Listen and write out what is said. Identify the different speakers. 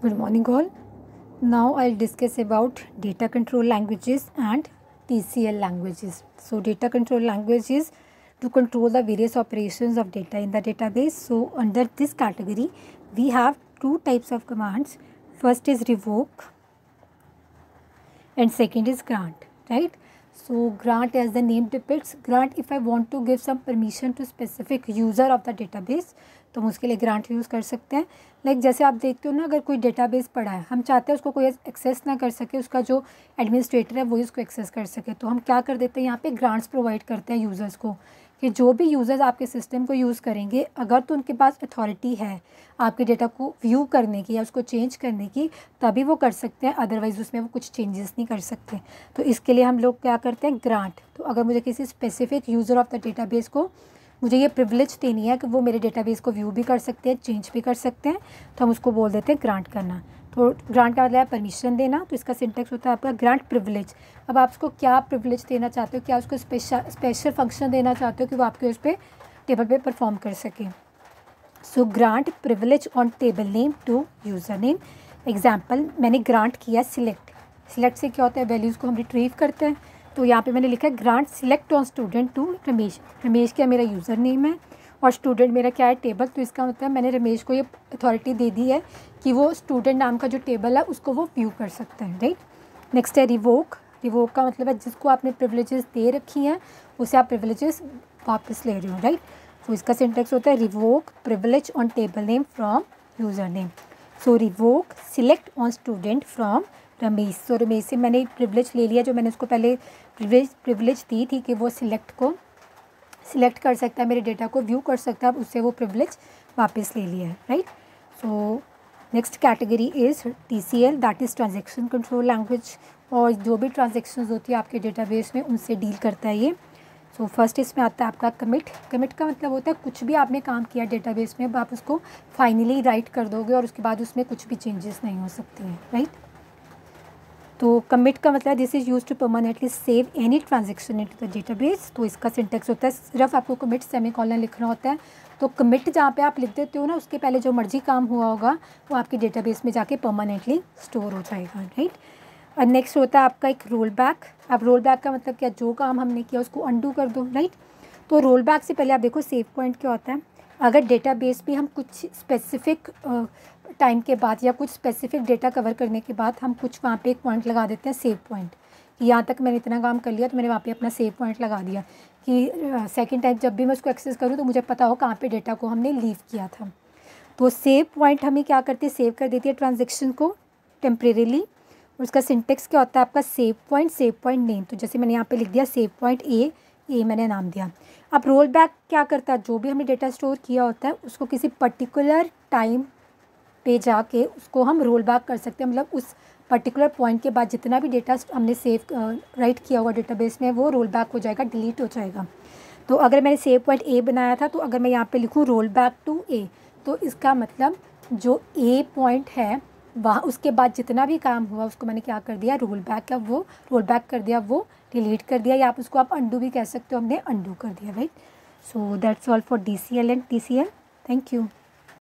Speaker 1: Good morning all. Now I'll discuss about data control languages and TCL languages. So data control language is to control the various operations of data in the database. So under this category we have two types of commands. First is revoke and second is grant, right? So grant, as the name depicts, grant if I want to give some permission to specific user of the database, तो हम उसके लिए grant use कर सकते हैं. Like जैसे आप देखते हो ना, अगर कोई डेटाबेस पड़ा है, हम चाहते हैं उसको कोई एक्सेस ना कर सके, उसका जो एडमिनिस्ट्रेटर है वही उसको एक्सेस कर सके, तो हम क्या कर देते हैं, यहाँ पे ग्रांट्स प्रोवाइड करते हैं यूज़र्स को कि जो भी यूज़र्स आपके सिस्टम को यूज़ करेंगे, अगर तो उनके पास अथॉरिटी है आपके डेटा को व्यू करने की या उसको चेंज करने की, तभी वो कर सकते हैं, अदरवाइज़ उसमें वो कुछ चेंजेस नहीं कर सकते. तो इसके लिए हम लोग क्या करते हैं, ग्रांट. तो अगर मुझे किसी specific user of the database को मुझे ये प्रिविलेज देनी है कि वो मेरे डेटाबेस को व्यू भी कर सकते हैं, चेंज भी कर सकते हैं, तो हम उसको बोल देते हैं ग्रांट करना. तो ग्रांट का मतलब है परमिशन देना. तो इसका सिंटेक्स होता है आपका ग्रांट प्रिविलेज. अब आप उसको क्या प्रिविलेज देना चाहते हो, क्या उसको स्पेशल फंक्शन देना चाहते हो कि वो आपके उस पर टेबल पे परफॉर्म कर सके. So grant privilege on table name to user name. Example, मैंने ग्रांट किया सिलेक्ट. सिलेक्ट से क्या होता है, वैल्यूज़ को हम रिट्रीव करते हैं. तो यहाँ पे मैंने लिखा है grant select on student to Ramesh. Ramesh क्या मेरा यूज़र नेम है और स्टूडेंट मेरा क्या है, टेबल. तो इसका मतलब मैंने रमेश को ये अथॉरिटी दे दी है कि वो स्टूडेंट नाम का जो टेबल है उसको वो व्यू कर सकता है, राइट. नेक्स्ट है रिवोक. रिवोक का मतलब है जिसको आपने प्रिविलेजेस दे रखी हैं उसे आप प्रिविलेजेस वापस ले रहे हो, राइट. तो इसका सिंटेक्स होता है revoke privilege on table name from user name. So revoke select on student from Ramesh. So Ramesh से मैंने प्रिविलेज ले लिया, जो मैंने उसको पहले प्रिविलेज दी थी कि वो सिलेक्ट कर सकता है, मेरे डेटा को व्यू कर सकता है, अब उससे वो प्रिविलेज वापस ले लिया है, right. So next category is TCL, that is transaction control language. और जो भी ट्रांजैक्शंस होती है आपके डेटाबेस में उनसे डील करता है ये. सो फर्स्ट इसमें आता है आपका कमिट. कमिट का मतलब होता है कुछ भी आपने काम किया डेटाबेस में, अब आप उसको फाइनली राइट कर दोगे और उसके बाद उसमें कुछ भी चेंजेस नहीं हो सकते हैं, राइट. तो कमिट का मतलब this is use to permanently save any transaction into the database. तो इसका सिंटेक्स होता है, सिर्फ आपको कमिट सेमीकोलन लिखना होता है. तो कमिट जहाँ पे आप लिख देते हो ना, उसके पहले जो मर्जी काम हुआ होगा वो आपके डेटाबेस में जाके परमानेंटली स्टोर हो जाएगा, राइट. और नेक्स्ट होता है आपका एक रोल बैक. अब रोल बैक का मतलब क्या, जो काम हमने किया उसको अंडू कर दो, राइट. तो रोल बैक से पहले आप देखो सेव पॉइंट क्या होता है. अगर डेटाबेस पे हम कुछ स्पेसिफिक टाइम के बाद या कुछ स्पेसिफिक डेटा कवर करने के बाद हम कुछ वहाँ पे एक पॉइंट लगा देते हैं, सेव पॉइंट, कि यहाँ तक मैंने इतना काम कर लिया तो मैंने वहाँ पे अपना सेव पॉइंट लगा दिया कि सेकंड टाइम जब भी मैं उसको एक्सेस करूँ तो मुझे पता हो कहाँ पे डेटा को हमने लीव किया था. तो सेव पॉइंट हमें क्या करती है, सेव कर देती है ट्रांजेक्शन को टेम्परेरीली. उसका सिंटेक्स क्या होता है आपका, सेव पॉइंट नेम. तो जैसे मैंने यहाँ पे लिख दिया सेव पॉइंट ए मैंने नाम दिया. अब रोल बैक क्या करता है, जो भी हमने डेटा स्टोर किया होता है उसको किसी पर्टिकुलर टाइम पे जाके उसको हम रोल बैक कर सकते हैं. मतलब उस पर्टिकुलर पॉइंट के बाद जितना भी डेटा हमने सेव राइट किया हुआ डेटाबेस में वो रोल बैक हो जाएगा, डिलीट हो जाएगा. तो अगर मैंने सेव पॉइंट ए बनाया था, तो अगर मैं यहाँ पे लिखूँ रोल बैक टू ए, तो इसका मतलब जो ए पॉइंट है वहाँ उसके बाद जितना भी काम हुआ उसको मैंने क्या कर दिया, रोल बैक कर दिया, वो डिलीट कर दिया, या आप उसको आप अंडू भी कह सकते हो, हमने अंडू कर दिया, right. So that's all for DCL and TCL. Thank you.